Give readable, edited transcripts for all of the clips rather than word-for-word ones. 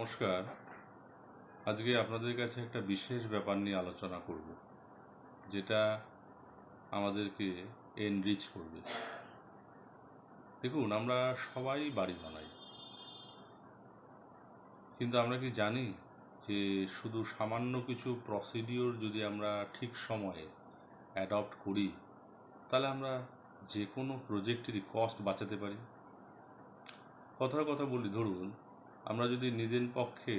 নমস্কার। আজকে আপনাদের কাছে একটা বিশেষ ব্যাপার নিয়ে আলোচনা করব, যেটা আমাদেরকে এনরিচ করবে। দেখুন, আমরা সবাই বাড়ি বানাই, কিন্তু আমরা কি জানি যে শুধু সামান্য কিছু প্রসিডিওর যদি আমরা ঠিক সময়ে অ্যাডপ্ট করি, তাহলে আমরা যে কোনো প্রজেক্টেরই কস্ট বাঁচাতে পারি। কথার কথা বলি, ধরুন আমরা যদি নিজের পক্ষে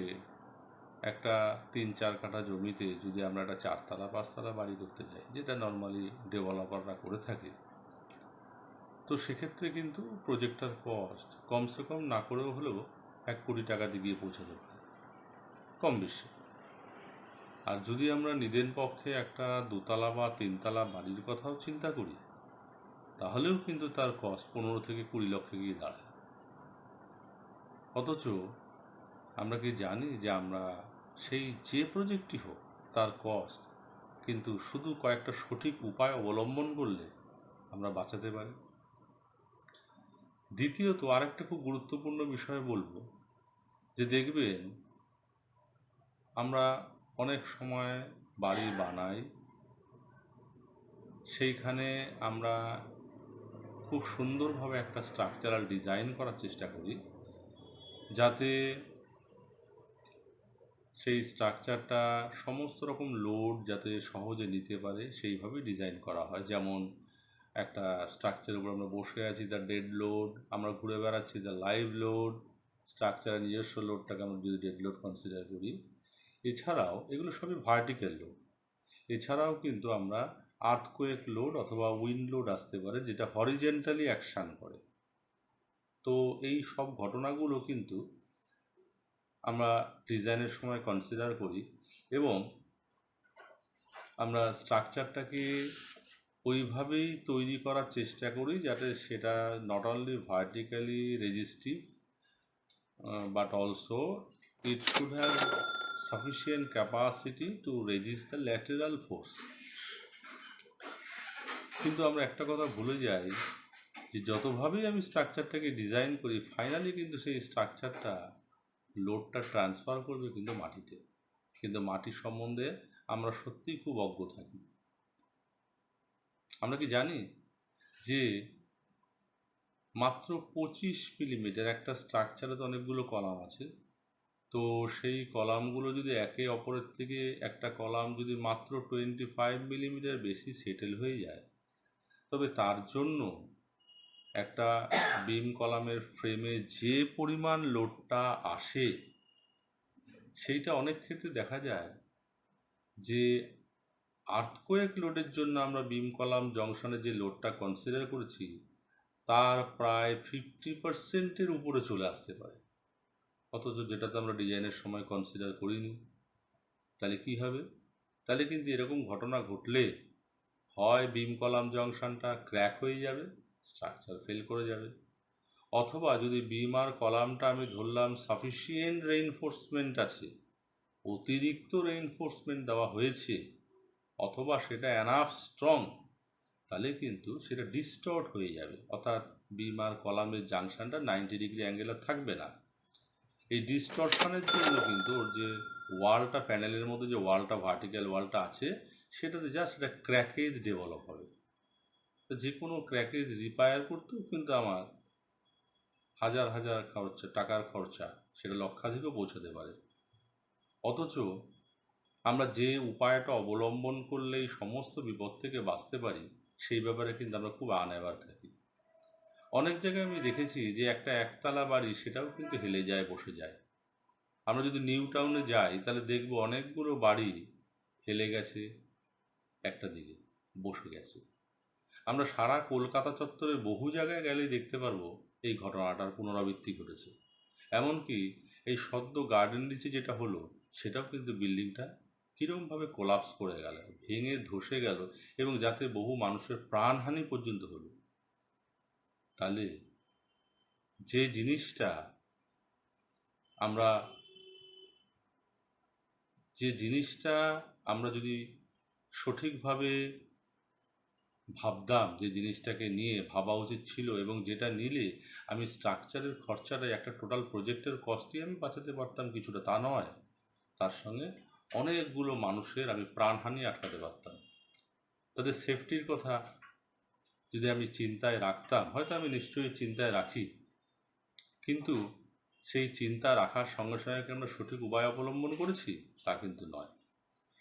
একটা ৩-৪ কাঠা জমিতে যদি আমরা একটা ৪তলা ৫তলা বাড়ি করতে যাই, যেটা নর্মালি ডেভেলপাররা করে থাকে, তো সেক্ষেত্রে কিন্তু প্রজেক্টটার কস্ট কমসে কম না করেও হলেও ১ কোটি টাকাতে গিয়ে পৌঁছাতে পারে, কম বেশি। আর যদি আমরা নিজের পক্ষে একটা ২তলা বা ৩তলা বাড়ির কথাও চিন্তা করি, তাহলেও কিন্তু তার কস্ট ১৫ থেকে ২০ লক্ষে গিয়ে দাঁড়ায়। অথচ আমরা কি জানি যে আমরা সেই যে প্রজেক্টই হোক, তার কস্ট কিন্তু শুধু কয়েকটা সঠিক উপায় অবলম্বন করলে আমরা বাঁচাতে পারি। দ্বিতীয়ত আরেকটা খুব গুরুত্বপূর্ণ বিষয় বলবো, যে দেখবেন আমরা অনেক সময় বাড়ি বানাই, সেইখানে আমরা খুব সুন্দরভাবে একটা স্ট্রাকচারাল ডিজাইন করার চেষ্টা করি, যাতে সেই স্ট্রাকচারটা সমস্ত রকম লোড যাতে সহজে নিতে পারে সেইভাবে ডিজাইন করা হয়। যেমন একটা স্ট্রাকচারের উপর আমরা বসে আছি, দ্য ডেড লোড, আমরা ঘুরে বেড়াচ্ছি, দ্য লাইভ লোড। স্ট্রাকচারের নিজস্ব লোডটাকে আমরা যদি ডেড লোড কনসিডার করি, এছাড়াও এগুলো সবই ভার্টিক্যাল লোড। এছাড়াও কিন্তু আমরা আর্থকোয়েক লোড অথবা উইন্ড লোড আসতে পারে, যেটা হরিজেন্টালি অ্যাকশান করে। তো এই সব ঘটনাগুলো কিন্তু আমরা ডিজাইনের সময় কনসিডার করি, এবং আমরা স্ট্রাকচারটাকে ওইভাবেই তৈরি করার চেষ্টা করি যাতে সেটা not only vertically resistive, but also it should have sufficient capacity two resist the lateral force. কিন্তু আমরা একটা কথা ভুলে যাই, যে যতভাবেই আমি স্ট্রাকচারটাকে ডিজাইন করি, ফাইনালি কিন্তু সেই স্ট্রাকচারটা লোডটা ট্রান্সফার করবে কিন্তু মাটিতে। কিন্তু মাটির সম্বন্ধে আমরা সত্যিই খুব অজ্ঞ থাকি। আমরা কি জানি যে মাত্র ২৫ মিলিমিটার একটা স্ট্রাকচারে তো অনেকগুলো কলাম আছে, তো সেই কলামগুলো যদি একে অপরের থেকে একটা কলাম যদি মাত্র 25 মিলিমিটার বেশি সেটেল হয়ে যায়, তবে তার জন্য একটা বিম কলামের ফ্রেমে যে পরিমাণ লোডটা আসে, সেইটা অনেক ক্ষেত্রে দেখা যায় যে আর্থকোয়েক লোডের জন্য আমরা বিম কলাম জংশনে যে লোডটা কনসিডার করেছি, তার প্রায় 50%-এর উপরে চলে আসতে পারে, অথচ যেটা তো আমরা ডিজাইনের সময় কনসিডার করিনি। তাহলে কি হবে? তাহলে কিন্তু এরকম ঘটনা ঘটলে হয় বিম কলাম জংশনটা ক্র্যাক হয়ে যাবে, স্ট্রাকচার ফেল করে যাবে, অথবা যদি বিম আর কলামটা আমি ধরলাম সাফিসিয়েন্ট রেইনফোর্সমেন্ট আছে, অতিরিক্ত রেইনফোর্সমেন্ট দেওয়া হয়েছে, অথবা সেটা এনাফ স্ট্রং, তাহলে কিন্তু সেটা ডিস্টর্ট হয়ে যাবে, অর্থাৎ বিম আর কলামের জাংশনটা 90 ডিগ্রি অ্যাঙ্গেলে থাকবে না। এই ডিস্টরশনের জন্য কিন্তু ওর যে ওয়ালটা, প্যানেলের মধ্যে যে ওয়ালটা, ভার্টিক্যাল ওয়ালটা আছে, সেটাতে যা সেটা ক্র্যাকেজ ডেভেলপ হবে। তো যে কোনো ক্র্যাকেজ রিপেয়ার করতেও কিন্তু আমার হাজার হাজার টাকার খরচা, সেটা লক্ষাধিকও পৌঁছাতে পারে। অথচ আমরা যে উপায়টা অবলম্বন করলে এই সমস্ত বিপদ থেকে বাঁচতে পারি, সেই ব্যাপারে কিন্তু আমরা খুব আনঅ্যাওয়ার থাকি। অনেক জায়গায় আমি দেখেছি যে একটা একতলা বাড়ি সেটাও কিন্তু হেলে যায়, বসে যায়। আমরা যদি নিউ টাউনে যাই, তাহলে দেখব অনেকগুলো বাড়ি হেলে গেছে, একটা দিকে বসে গেছে। আমরা সারা কলকাতা চত্বরে বহু জায়গায় গেলেই দেখতে পারবো এই ঘটনাটার পুনরাবৃত্তি ঘটেছে। এমনকি এই সদ্য গার্ডেন রিচে যেটা হলো, সেটাও কিন্তু বিল্ডিংটা কীরকমভাবে কোলাপস করে গেল, ভেঙে ধসে গেল, এবং যাতে বহু মানুষের প্রাণহানি পর্যন্ত হলো। তাহলে যে জিনিসটা আমরা যদি সঠিকভাবে ভাবতাম, যে জিনিসটাকে নিয়ে ভাবা উচিত ছিল এবং যেটা নিলে আমি স্ট্রাকচারের খরচাটা একটা টোটাল প্রজেক্টের কস্টই আমি বাঁচাতে পারতাম কিছুটা, তা নয়, তার সঙ্গে অনেকগুলো মানুষের আমি প্রাণহানি আটকাতে পারতাম। তাদের সেফটির কথা যদি আমি চিন্তায় রাখতাম, হয়তো আমি নিশ্চয়ই চিন্তায় রাখি, কিন্তু সেই চিন্তা রাখার সঙ্গে সঙ্গে কি আমরা সঠিক উপায় অবলম্বন করেছি তা কিন্তু নয়।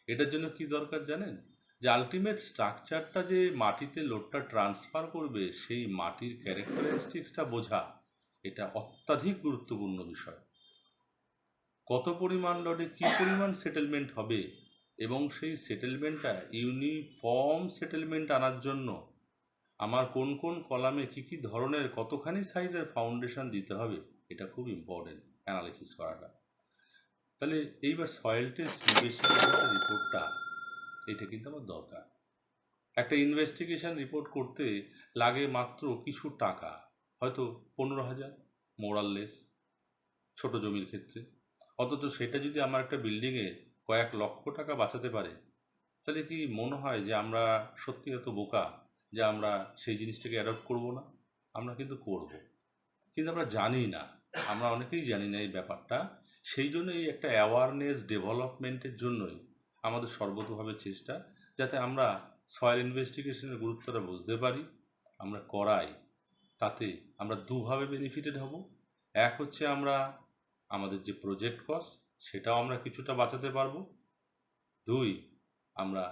এটার জন্য কি দরকার জানেন? যে আলটিমেট স্ট্রাকচারটা যে মাটিতে লোডটা ট্রান্সফার করবে সেই মাটির ক্যারেক্টারিস্টিক্সটা বোঝা, এটা অত্যাধিক গুরুত্বপূর্ণ বিষয়। কত পরিমাণ লোডে কী পরিমাণ সেটেলমেন্ট হবে এবং সেই সেটেলমেন্টটা ইউনিফর্ম সেটেলমেন্ট আনার জন্য আমার কোন কোন কলামে কী কী ধরনের কতখানি সাইজের ফাউন্ডেশন দিতে হবে, এটা খুব ইম্পর্টেন্ট অ্যানালিসিস করাটা। তাহলে এইবার সয়েল টেস্ট ইনভেস্টিগেশন রিপোর্টটা, এটা কিন্তু আমার দরকার। একটা ইনভেস্টিগেশন রিপোর্ট করতে লাগে মাত্র কিছু টাকা, হয়তো 15,000 মোরাললেস, ছোট জমির ক্ষেত্রে। অথচ সেটা যদি আমার একটা বিল্ডিংয়ে কয়েক লক্ষ টাকা বাঁচাতে পারে, তাহলে কি মনে হয় যে আমরা সত্যি এত বোকা যে আমরা সেই জিনিসটাকে অ্যাডপ্ট করব না? আমরা কিন্তু করব, কিন্তু আমরা জানি না, আমরা অনেকেই জানি না এই ব্যাপারটা। সেই জন্য এই একটা অ্যাওয়ারনেস ডেভেলপমেন্টের জন্যই আমাদের সর্বতোভাবে চেষ্টা, যাতে আমরা সয়েল ইনভেস্টিগেশনের গুরুত্বটা বুঝতে পারি, আমরা করাই। তাতে আমরা দুভাবে বেনিফিটেড হব। এক হচ্ছে আমরা আমাদের যে প্রজেক্ট কস্ট সেটাও আমরা কিছুটা বাঁচাতে পারবো। দুই, আমরা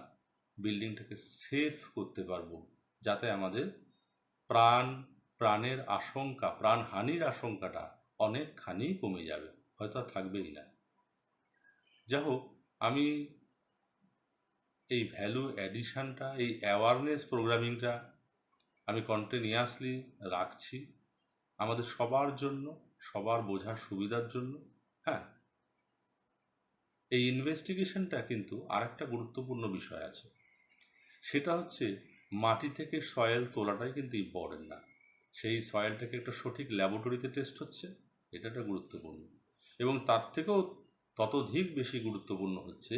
বিল্ডিংটাকে সেফ করতে পারবো, যাতে আমাদের প্রাণের আশঙ্কা, প্রাণহানির আশঙ্কাটা অনেকখানি কমে যাবে, হয়তো আর থাকবেই না। যাই হোক, আমি এই ভ্যালু অ্যাডিশনটা, এই অ্যাওয়ারনেস প্রোগ্রামিংটা আমি কন্টিনিউয়াসলি রাখছি আমাদের সবার জন্য, সবার বোঝার সুবিধার জন্য। হ্যাঁ, এই ইনভেস্টিগেশনটা কিন্তু আরেকটা গুরুত্বপূর্ণ বিষয় আছে, সেটা হচ্ছে মাটি থেকে সয়েল তোলাটাই কিন্তু ইম্পর্টেন্ট না, সেই সয়েলটাকে একটা সঠিক ল্যাবরেটরিতে টেস্ট হচ্ছে, এটা একটা গুরুত্বপূর্ণ। এবং তার থেকেও ততোধিক বেশি গুরুত্বপূর্ণ হচ্ছে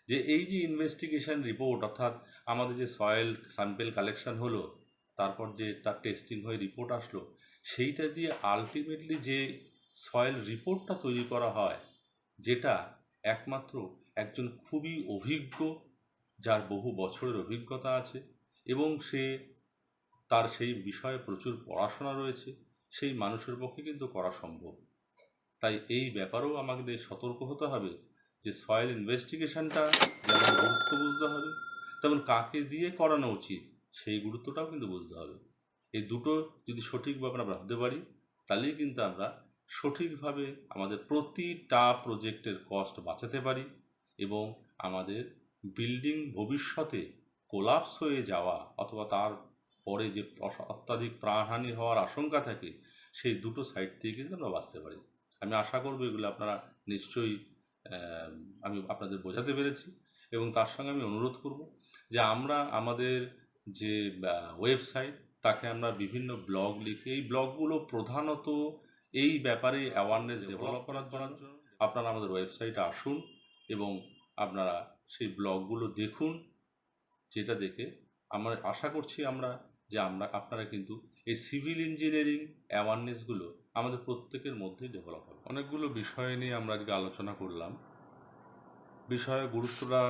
যে এই যে ইনভেস্টিগেশন রিপোর্ট, অর্থাৎ আমাদের যে সয়েল স্যাম্পেল কালেকশন হলো, তারপর যে তার টেস্টিং হয়ে রিপোর্ট আসলো, সেইটা দিয়ে আলটিমেটলি যে সয়েল রিপোর্টটা তৈরি করা হয়, যেটা একমাত্র একজন খুবই অভিজ্ঞ, যার বহু বছরের অভিজ্ঞতা আছে এবং তার সেই বিষয়ে প্রচুর পড়াশোনা রয়েছে, সেই মানুষের পক্ষে কিন্তু করা সম্ভব। তাই এই ব্যাপারেও আমাদের সতর্ক হতে হবে যে সয়েল ইনভেস্টিগেশনটা যেমন গুরুত্ব বুঝতে হবে, তেমন কাকে দিয়ে করানো উচিত সেই গুরুত্বটাও কিন্তু বুঝতে হবে। এই দুটো যদি সঠিকভাবে আমরা ভাবতে পারি, তাহলেই কিন্তু আমরা সঠিকভাবে আমাদের প্রতিটা প্রজেক্টের কস্ট বাঁচাতে পারি এবং আমাদের বিল্ডিং ভবিষ্যতে কোলাপস হয়ে যাওয়া অথবা তার পরে যে অত্যাধিক প্রাণহানি হওয়ার আশঙ্কা থাকে, সেই দুটো সাইড থেকে কিন্তু আমরা বাঁচতে পারি। আমি আশা করব এগুলো আপনারা নিশ্চয়ই আমি আপনাদের বোঝাতে পেরেছি। এবং তার সঙ্গে আমি অনুরোধ করব যে আমরা আমাদের যে ওয়েবসাইট, তাকে আমরা বিভিন্ন ব্লগ লিখে, এই ব্লগগুলো প্রধানত এই ব্যাপারে অ্যাওয়ারনেস ডেভেলপ করার জন্য। আপনারা আমাদের ওয়েবসাইটে আসুন এবং আপনারা সেই ব্লগগুলো দেখুন, যেটা দেখে আমরা আশা করছি যে আপনারা কিন্তু এই সিভিল ইঞ্জিনিয়ারিং অ্যাওয়ারনেসগুলো আমাদের প্রত্যেকের মধ্যেই ডেভেলপ হবে। অনেকগুলো বিষয় নিয়ে আমরা আজকে আলোচনা করলাম। বিষয়ের গুরুত্বটা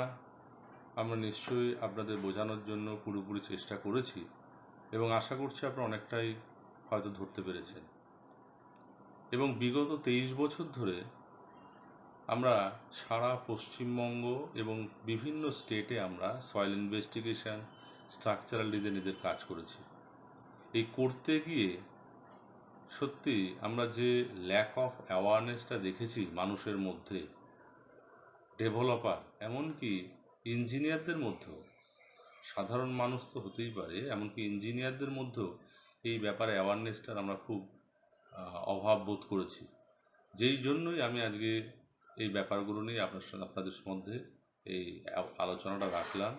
আমরা নিশ্চয়ই আপনাদের বোঝানোর জন্য পুরোপুরি চেষ্টা করেছি এবং আশা করছি আপনারা অনেকটাই হয়তো ধরতে পেরেছেন। এবং বিগত 23 বছর ধরে আমরা সারা পশ্চিমবঙ্গ এবং বিভিন্ন স্টেটে আমরা সয়েল ইনভেস্টিগেশন, স্ট্রাকচারাল ডিজাইন এদের কাজ করেছি। এই করতে গিয়ে সত্যি আমরা যে ল্যাক অফ অ্যাওয়ারনেসটা দেখেছি মানুষের মধ্যে, ডেভেলপার এমনকি ইঞ্জিনিয়ারদের মধ্যেও, সাধারণ মানুষ তো হতেই পারে, এমনকি ইঞ্জিনিয়ারদের মধ্যেও এই ব্যাপারে অ্যাওয়ারনেসটার আমরা খুব অভাব বোধ করেছি। যেই জন্যই আমি আজকে এই ব্যাপারগুলো নিয়ে আপনাদের মধ্যে এই আলোচনাটা রাখলাম,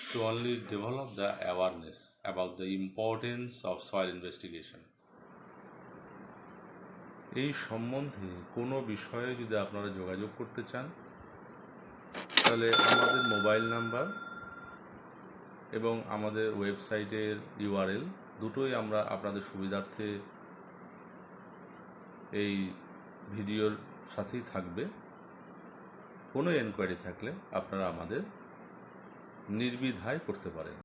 to only develop the awareness about the importance of soil investigation. এই সম্বন্ধে কোনো বিষয়ে যদি আপনারা যোগাযোগ করতে চান, তাহলে আমাদের মোবাইল নাম্বার এবং আমাদের ওয়েবসাইটের ইউআরএল দুটোই আমরা আপনাদের সুবিধার্থে এই ভিডিওর সাথেই থাকবে। কোনো এনকোয়ারি থাকলে আপনারা আমাদের নির্দ্বিধায় করতে পারেন।